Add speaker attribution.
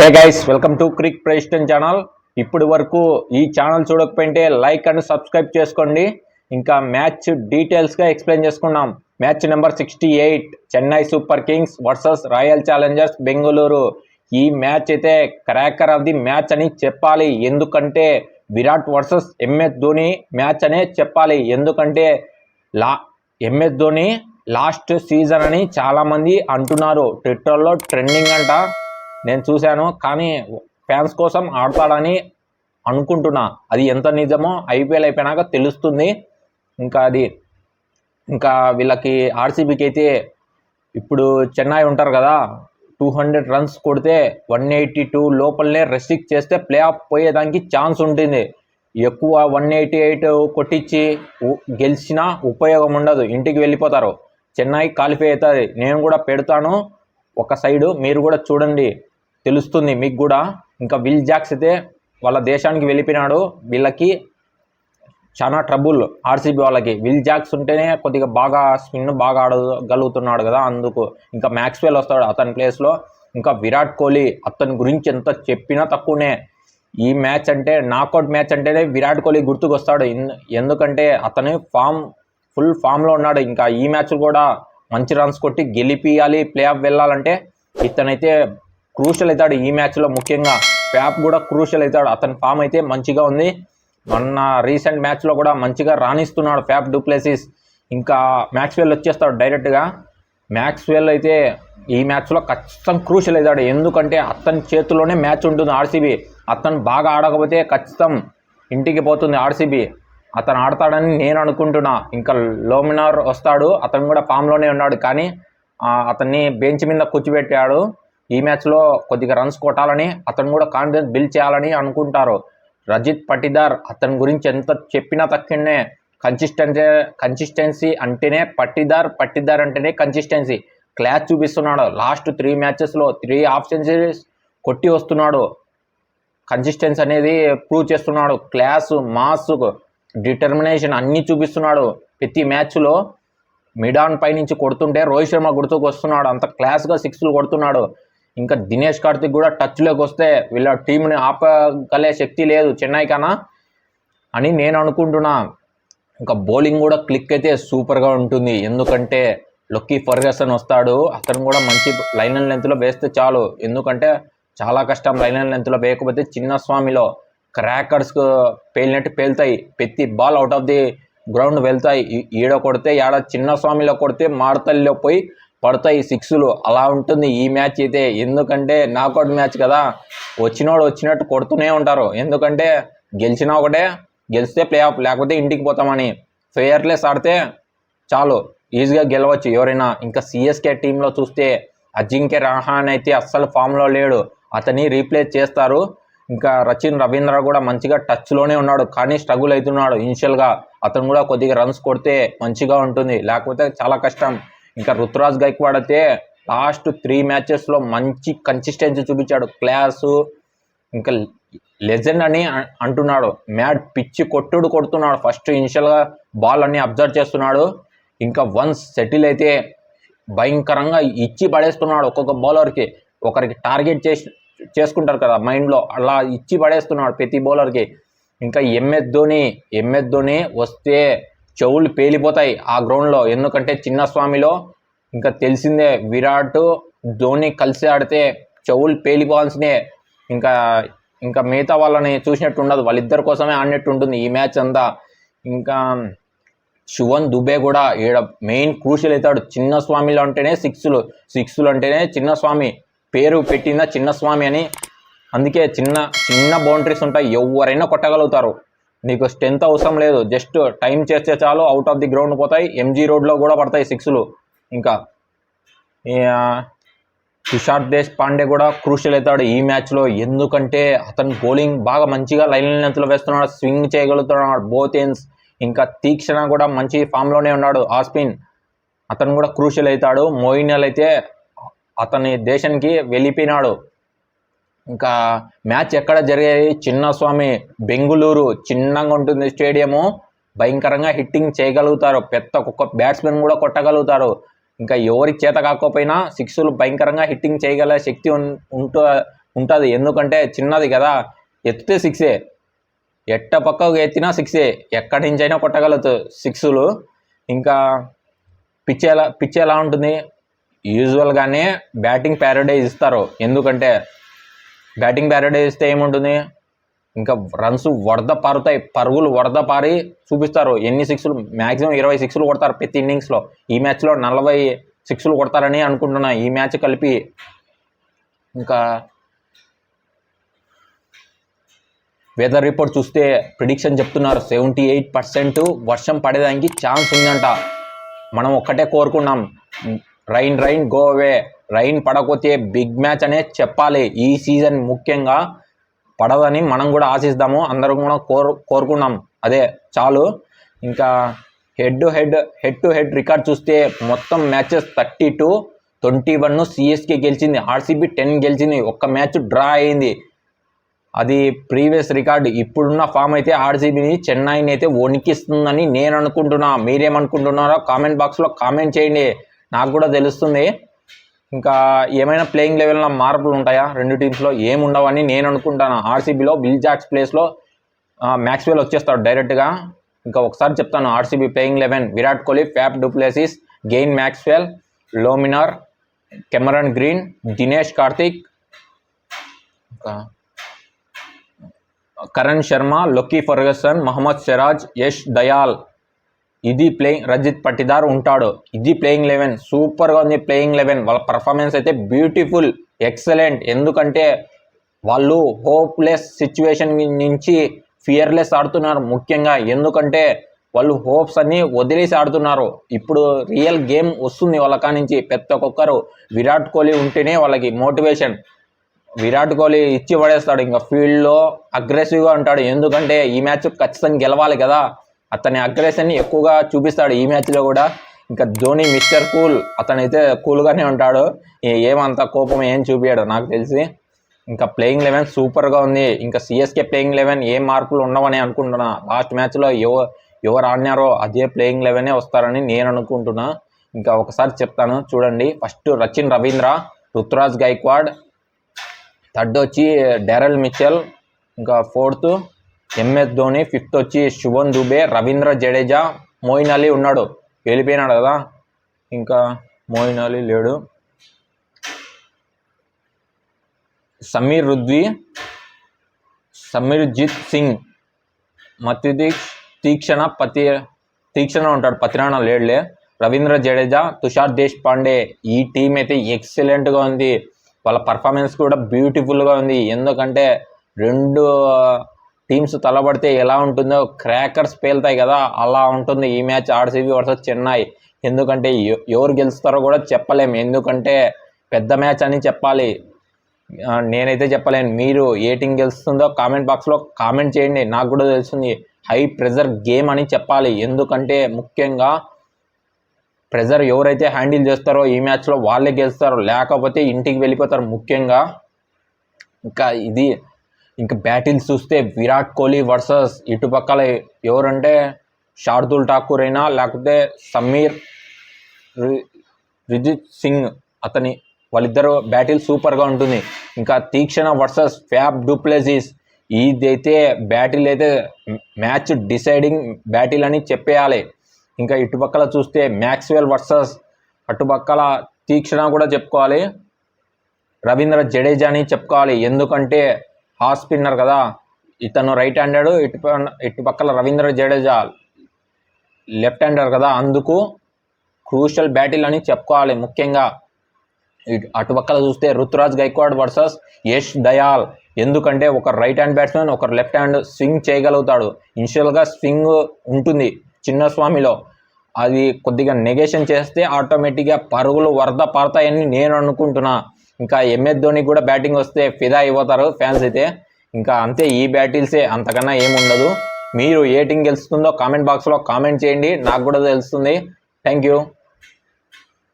Speaker 1: Hey guys, welcome to Crick president channel. ఇప్పటి వరకు ఈ ఛానల్ చూడకపోయింటే లైక్ అండ్ సబ్స్క్రైబ్ చేసుకోండి. ఇంకా మ్యాచ్ డీటెయిల్స్గా ఎక్స్ప్లెయిన్ చేసుకున్నాం. Match number 68 Chennai super Kings versus royal Challengers Bengaluru. ఈ మ్యాచ్ అయితే క్రాకర్ ఆఫ్ ది మ్యాచ్ అని చెప్పాలి. ఎందుకంటే Virat versus MS Dhoni match అనే చెప్పాలి. ఎందుకంటే ఎంఎస్ ధోని లాస్ట్ సీజన్ అని చాలామంది అంటున్నారు. ట్విట్టర్లో ట్రెండింగ్ అంట, నేను చూశాను. కానీ ఫ్యాన్స్ కోసం ఆడతాడని అనుకుంటున్నా. అది ఎంత నిజమో ఐపీఎల్ అయిపోయినాక తెలుస్తుంది. ఇంకా వీళ్ళకి ఆర్సీబీకి అయితే ఇప్పుడు చెన్నై ఉంటారు కదా, 200 రన్స్ కొడితే 182 లోపలనే రెస్ట్రిక్ట్ చేస్తే ప్లే ఆఫ్ పోయేదానికి ఛాన్స్ ఉంటుంది. ఎక్కువ 188 కొట్టించి గెలిచినా ఉపయోగం ఉండదు, ఇంటికి వెళ్ళిపోతారు. చెన్నై క్వాలిఫై అవుతుంది. నేను కూడా పెడతాను ఒక సైడు, మీరు కూడా చూడండి, తెలుస్తుంది మీకు కూడా. ఇంకా విల్ జాక్స్ అయితే వాళ్ళ దేశానికి వెళ్ళిపోయినాడు. వీళ్ళకి చాలా ట్రబుల్ ఆర్సీబీ వాళ్ళకి. విల్ జాక్స్ ఉంటేనే కొద్దిగా బాగా స్పిన్ బాగా ఆడగలుగుతున్నాడు కదా, అందుకు. ఇంకా మ్యాక్స్వెల్ వస్తాడు అతని ప్లేస్లో. ఇంకా విరాట్ కోహ్లీ, అతని గురించి ఎంత చెప్పినా తక్కువనే. ఈ మ్యాచ్ అంటే, నాకౌట్ మ్యాచ్ అంటేనే విరాట్ కోహ్లీ గుర్తుకు వస్తాడు. ఎందుకంటే అతని ఫుల్ ఫామ్లో ఉన్నాడు. ఇంకా ఈ మ్యాచ్ కూడా మంచి రన్స్ కొట్టి గెలిపియాలి, ప్లే ఆఫ్ వెళ్ళాలంటే ఇతనైతే క్రూషల్ అవుతాడు ఈ మ్యాచ్లో. ముఖ్యంగా ఫ్యాప్ కూడా క్రూషల్ అవుతాడు. అతని ఫామ్ అయితే మంచిగా ఉంది. మొన్న రీసెంట్ మ్యాచ్లో కూడా మంచిగా రాణిస్తున్నాడు ఫ్యాప్ డు ప్లెసిస్. ఇంకా మ్యాక్స్వెల్ వచ్చేస్తాడు డైరెక్ట్గా. మ్యాక్స్వెల్ అయితే ఈ మ్యాచ్లో ఖచ్చితంగా క్రూషల్ అవుతాడు. ఎందుకంటే అతని చేతిలోనే మ్యాచ్ ఉంటుంది ఆర్సీబీ. అతను బాగా ఆడకపోతే ఖచ్చితం ఇంటికి పోతుంది ఆర్సీబీ. అతను ఆడతాడని నేను అనుకుంటున్నా. ఇంకా లోమినార్ వస్తాడు, అతను కూడా ఫామ్లోనే ఉన్నాడు. కానీ అతన్ని బెంచ్ మీద కూర్చోబెట్టాడు. ఈ మ్యాచ్లో కొద్దిగా రన్స్ కొట్టాలని, అతను కూడా కాన్ఫిడెన్స్ బిల్డ్ చేయాలని అనుకుంటారు. రజిత్ పటిదార్, అతని గురించి ఎంత చెప్పినా తక్కువనే. కన్సిస్టెన్సీ అంటేనే పట్టిదార్ అంటేనే కన్సిస్టెన్సీ. క్లాస్ చూపిస్తున్నాడు. లాస్ట్ 3 మ్యాచెస్లో 3 హాఫ్ సెంచరీస్ కొట్టి వస్తున్నాడు. కన్సిస్టెన్సీ అనేది ప్రూవ్ చేస్తున్నాడు. క్లాస్, మాస్, డిటర్మినేషన్ అన్నీ చూపిస్తున్నాడు. ప్రతి మ్యాచ్లో మిడాన్ పై నుంచి కొడుతుంటే రోహిత్ శర్మ గుర్తుకు వస్తున్నాడు. అంత క్లాస్గా 6లు కొడుతున్నాడు. ఇంకా దినేష్ కార్తిక్ కూడా టచ్లోకి వస్తే వీళ్ళ టీంని ఆపగలే శక్తి లేదు చెన్నై కన్నా అని నేను అనుకుంటున్నా. ఇంకా బౌలింగ్ కూడా క్లిక్ అయితే సూపర్గా ఉంటుంది. ఎందుకంటే లక్కీ ఫర్గసన్ వస్తాడు. అతను కూడా మంచి లైన్ అండ్ లెంత్లో వేస్తే చాలు. ఎందుకంటే చాలా కష్టం లైన్ అండ్ లెంత్లో వేయకపోతే. చిన్నస్వామిలో క్రాకర్స్ పేలినట్టు పేలుతాయి. ప్రతి ball out of the ground వెళ్తాయి. ఈడ కొడితే ఆడ చిన్నస్వామిలో కొడితే మారుతల్లో పోయి పడతాయి 6లు. అలా ఉంటుంది ఈ మ్యాచ్ అయితే. ఎందుకంటే నాకౌట్ మ్యాచ్ కదా, వచ్చినట్టు కొడుతూనే ఉంటారు. ఎందుకంటే గెలిచినా ఒకటే, గెలిస్తే ప్లే ఆఫ్, లేకపోతే ఇంటికి పోతామని. ఫెయిర్లెస్ ఆడితే చాలు, ఈజీగా గెలవచ్చు ఎవరైనా. ఇంకా సిఎస్కే టీంలో చూస్తే అజింక్య రహానే అయితే అస్సలు ఫామ్లో లేడు, అతన్ని రీప్లేస్ చేస్తారు. ఇంకా సచిన్ రవీంద్ర కూడా మంచిగా టచ్లోనే ఉన్నాడు, కానీ స్ట్రగుల్ అవుతున్నాడు ఇనిషియల్గా. అతను కూడా కొద్దిగా రన్స్ కొడితే మంచిగా ఉంటుంది, లేకపోతే చాలా కష్టం. ఇంకా రుతురాజ్ గైక్వాడ్ అయితే లాస్ట్ 3 మ్యాచెస్లో మంచి కన్సిస్టెన్సీ చూపించాడు. క్లాసు, ఇంకా లెజెండ్ అని అంటున్నాడు. మ్యాడ్ పిచ్చి కొడుతున్నాడు. ఫస్ట్ ఇనిషియల్గా బాల్ అన్ని అబ్జర్వ్ చేస్తున్నాడు. ఇంకా వన్స్ సెటిల్ అయితే భయంకరంగా ఇచ్చి పడేస్తున్నాడు. ఒక్కొక్క బౌలర్కి ఒకరికి టార్గెట్ చేసుకుంటారు కదా మైండ్లో, అలా ఇచ్చి పడేస్తున్నాడు ప్రతి బౌలర్కి. ఇంకా ఎంఎస్ ధోని వస్తే చెవులు పేలిపోతాయి ఆ గ్రౌండ్లో. ఎందుకంటే చిన్నస్వామిలో ఇంకా తెలిసిందే, విరాట్ ధోని కలిసి ఆడితే చెవులు పేలిపోవాల్సినే. ఇంకా మిగతా వాళ్ళని చూసినట్టు ఉండదు, వాళ్ళిద్దరి కోసమే ఆడినట్టు ఉంటుంది ఈ మ్యాచ్ అంతా. ఇంకా శువన్ దుబే కూడా ఈడ మెయిన్ క్రూషియల్ అవుతాడు. చిన్నస్వామిలో అంటేనే సిక్స్లు అంటేనే చిన్నస్వామి పేరు పెట్టిందా చిన్నస్వామి అని. అందుకే చిన్న బౌండరీస్ ఉంటాయి, ఎవరైనా కొట్టగలుగుతారు. నీకు స్ట్రెంత్ అవసరం లేదు, జస్ట్ టైం చేస్తే చాలు అవుట్ ఆఫ్ ది గ్రౌండ్ పోతాయి. ఎంజీ రోడ్లో కూడా పడతాయి 6లు. ఇంకా తుషార్ దేశ్ పాండే కూడా క్రూషియల్ అవుతాడు ఈ మ్యాచ్లో. ఎందుకంటే అతను బౌలింగ్ బాగా మంచిగా లైన్ లెంత్లో వేస్తున్నాడు, స్వింగ్ చేయగలుగుతున్నాడు బోత్ ఎండ్స్. ఇంకా తీక్షణ కూడా మంచి ఫామ్లోనే ఉన్నాడు. ఆస్పిన్ అతను కూడా క్రూషియల్ అవుతాడు. మోయిన్ అలీ అయితే అతని దేశానికి వెళ్ళిపోయినాడు. ఇంకా మ్యాచ్ ఎక్కడ జరిగేది, చిన్నస్వామి బెంగుళూరు. చిన్నగా ఉంటుంది స్టేడియము, భయంకరంగా హిట్టింగ్ చేయగలుగుతారు. ఒక్కొక్క బ్యాట్స్మెన్ కూడా కొట్టగలుగుతారు. ఇంకా ఎవరికి చేత కాకపోయినా 6లు భయంకరంగా హిట్టింగ్ చేయగల శక్తి ఉంటుంది, ఎందుకంటే చిన్నది కదా, ఎత్తితే సిక్సే, ఎట్ట పక్కకు ఎత్తినా సిక్సే, ఎక్కడి నుంచి అయినా కొట్టగలదు సిక్స్లు. ఇంకా పిచ్ ఎలా ఉంటుంది, యూజువల్గానే బ్యాటింగ్ ప్యారడైజ్ ఇస్తారు, ఎందుకంటే బ్యాటింగ్ ప్యారడైజ్ ఇస్తే ఏముంటుంది, ఇంకా రన్స్ వరద పారుతాయి, పరుగులు వరద పారి చూపిస్తారు. ఎన్ని సిక్స్లు, మ్యాక్సిమం 20 సిక్స్లు కొడతారు ప్రతి ఇన్నింగ్స్లో. ఈ మ్యాచ్లో 40 సిక్స్లు కొడతారని అనుకుంటున్నా ఈ మ్యాచ్ కలిపి. ఇంకా వెదర్ రిపోర్ట్ చూస్తే ప్రిడిక్షన్ చెప్తున్నారు 78% వర్షం పడేదానికి ఛాన్స్ ఉందంట. మనం ఒక్కటే కోరుకున్నాం, రైన్ గో అవే, రైన్ పడకపోతే బిగ్ మ్యాచ్ అనే చెప్పాలి. ఈ సీజన్ ముఖ్యంగా పడదని మనం కూడా ఆశిస్తాము, అందరం కూడా కోరుకున్నాం, అదే చాలు. ఇంకా హెడ్ టు హెడ్ రికార్డ్ చూస్తే మొత్తం మ్యాచెస్ 32-21 సిఎస్కే గెలిచింది, ఆర్సీబీ 10 గెలిచింది, ఒక్క మ్యాచ్ డ్రా అయింది. అది ప్రీవియస్ రికార్డు. ఇప్పుడున్న ఫామ్ అయితే ఆర్సీబీని, చెన్నైని అయితే వణికిస్తుందని నేను అనుకుంటున్నా. మీరేమనుకుంటున్నారో కామెంట్ బాక్స్లో కామెంట్ చేయండి, నాకు కూడా తెలుస్తుంది. ఇంకా ఏమైనా ప్లేయింగ్ లెవెల్లో మార్పులు ఉంటాయా రెండు టీమ్స్లో, ఏముండవని నేను అనుకుంటాను. ఆర్సీబీలో విల్ జాక్స్ ప్లేస్లో మ్యాక్స్వెల్ వచ్చేస్తాడు డైరెక్ట్గా. ఇంకా ఒకసారి చెప్తాను, RCB playing 11: Virat Kohli, Faf du Plessis, Glenn Maxwell, Lomror, Cameron Green, Dinesh Karthik, Karan Sharma, Lockie Ferguson, Mohammed Siraj, Yash Dayal. ఇది ప్లేయింగ్. రజిత్ పట్టిదార్ ఉంటాడు. ఇది ప్లేయింగ్ 11. సూపర్గా ఉంది ప్లేయింగ్ 11. వాళ్ళ పర్ఫార్మెన్స్ అయితే బ్యూటిఫుల్, ఎక్సలెంట్. ఎందుకంటే వాళ్ళు హోప్లెస్ సిచ్యువేషన్ నుంచి ఫియర్లెస్ ఆడుతున్నారు ముఖ్యంగా. ఎందుకంటే వాళ్ళు హోప్స్ అన్నీ వదిలేసి ఆడుతున్నారు. ఇప్పుడు రియల్ గేమ్ వస్తుంది వాళ్ళ కానించి. ప్రతి ఒక్కరు విరాట్ కోహ్లీ ఉంటేనే వాళ్ళకి మోటివేషన్. విరాట్ కోహ్లీ ఇచ్చి పడేస్తాడు, ఇంకా ఫీల్డ్లో అగ్రెసివ్గా ఉంటాడు. ఎందుకంటే ఈ మ్యాచ్ ఖచ్చితంగా గెలవాలి కదా, అతని అగ్రెషన్ని ఎక్కువగా చూపిస్తాడు ఈ మ్యాచ్లో కూడా. ఇంకా ధోని మిస్టర్ కూల్, అతనైతే కూల్గానే ఉంటాడు, ఏమంత కోపం ఏం చూపించాడు నాకు తెలిసి. ఇంకా ప్లేయింగ్ 11 సూపర్గా ఉంది. ఇంకా సిఎస్కే ప్లేయింగ్ 11 ఏం మార్పులు ఉండవని అనుకుంటున్నా. లాస్ట్ మ్యాచ్లో ఎవరు ఆడినారో అదే ప్లేయింగ్ 11 వస్తారని నేను అనుకుంటున్నా. ఇంకా ఒకసారి చెప్తాను చూడండి. ఫస్ట్ సచిన్ రవీంద్ర, రుతురాజ్ గైక్వాడ్, థర్డ్ వచ్చి డారెల్ మిచెల్, ఇంకా ఫోర్త్ ఎంఎస్ ధోని, ఫిఫ్త్ వచ్చి శుభన్ దుబే, రవీంద్ర జడేజా, మోయిన్ అలీ ఉన్నాడు, వెళ్ళిపోయినాడు కదా, ఇంకా మోయిన్ అలీ లేడు, సమీర్జిత్ సింగ్, తీక్షణ ఉంటాడు, పతిరాణ లేడులే, రవీంద్ర జడేజా, తుషార్ దేశ్ పాండే. ఈ టీం అయితే ఎక్సలెంట్గా ఉంది, వాళ్ళ పర్ఫార్మెన్స్ కూడా బ్యూటిఫుల్గా ఉంది. ఎందుకంటే రెండు టీమ్స్ తలబడితే ఎలా ఉంటుందో, క్రాకర్స్ పేలుతాయి కదా, అలా ఉంటుంది ఈ మ్యాచ్ ఆర్సీబీ వర్సెస్ చెన్నై. ఎందుకంటే ఎవరు గెలుస్తారో కూడా చెప్పలేము, ఎందుకంటే పెద్ద మ్యాచ్ అని చెప్పాలి. నేనైతే చెప్పలేను, మీరు ఏ టీం గెలుస్తుందో కామెంట్ బాక్స్లో కామెంట్ చేయండి, నాకు కూడా తెలుస్తుంది. హై ప్రెజర్ గేమ్ అని చెప్పాలి, ఎందుకంటే ముఖ్యంగా ప్రెజర్ ఎవరైతే హ్యాండిల్ చేస్తారో ఈ మ్యాచ్లో వాళ్ళే గెలుస్తారు, లేకపోతే ఇంటికి వెళ్ళిపోతారు ముఖ్యంగా. ఇంకా బ్యాటిల్స్ చూస్తే విరాట్ కోహ్లీ వర్సెస్ ఇటుపక్కల ఎవరంటే శార్దుల్ ఠాకూర్ అయినా లేకపోతే రిజిత్ సింగ్, వాళ్ళిద్దరు బ్యాటిల్ సూపర్గా ఉంటుంది. ఇంకా తీక్షణ వర్సెస్ ఫ్యాఫ్ డూప్లెసిస్, ఇదైతే బ్యాటిల్ అయితే మ్యాచ్ డిసైడింగ్ బ్యాటిల్ అని చెప్పేయాలి. ఇంకా ఇటుపక్కల చూస్తే మ్యాక్స్వెల్ వర్సెస్ అటుపక్కల తీక్షణ కూడా చెప్పుకోవాలి, రవీంద్ర జడేజా అని చెప్పుకోవాలి. ఎందుకంటే హాఫ్ స్పిన్నర్ కదా, ఇతను రైట్ హ్యాండెడ్, ఇటుపక్కల రవీంద్ర జడేజా లెఫ్ట్ హ్యాండర్ కదా, అందుకు క్రూషల్ బ్యాటిల్ అని చెప్పుకోవాలి ముఖ్యంగా. అటుపక్కల చూస్తే రుతురాజ్ గైక్వాడ్ వర్సెస్ యష్ దయాల్. ఎందుకంటే ఒక రైట్ హ్యాండ్ బ్యాట్స్మెన్, ఒక లెఫ్ట్ హ్యాండ్ స్వింగ్ చేయగలుగుతాడు. ఇనిషియల్గా స్వింగ్ ఉంటుంది చిన్నస్వామిలో, అది కొద్దిగా నెగేషన్ చేస్తే ఆటోమేటిక్గా పరుగులు వరద పడతాయని నేను అనుకుంటున్నా. ఇంకా ఎంఎస్ ధోని కూడా బ్యాటింగ్ వస్తే ఫిదా అయిపోతారు ఫ్యాన్స్ అయితే. ఇంకా అంతే, ఈ బ్యాటిల్సే, అంతకన్నా ఏముండదు. మీరు ఏ టీం గెలుస్తుందో కామెంట్ బాక్స్లో కామెంట్ చేయండి, నాకు కూడా తెలుస్తుంది. Thank you.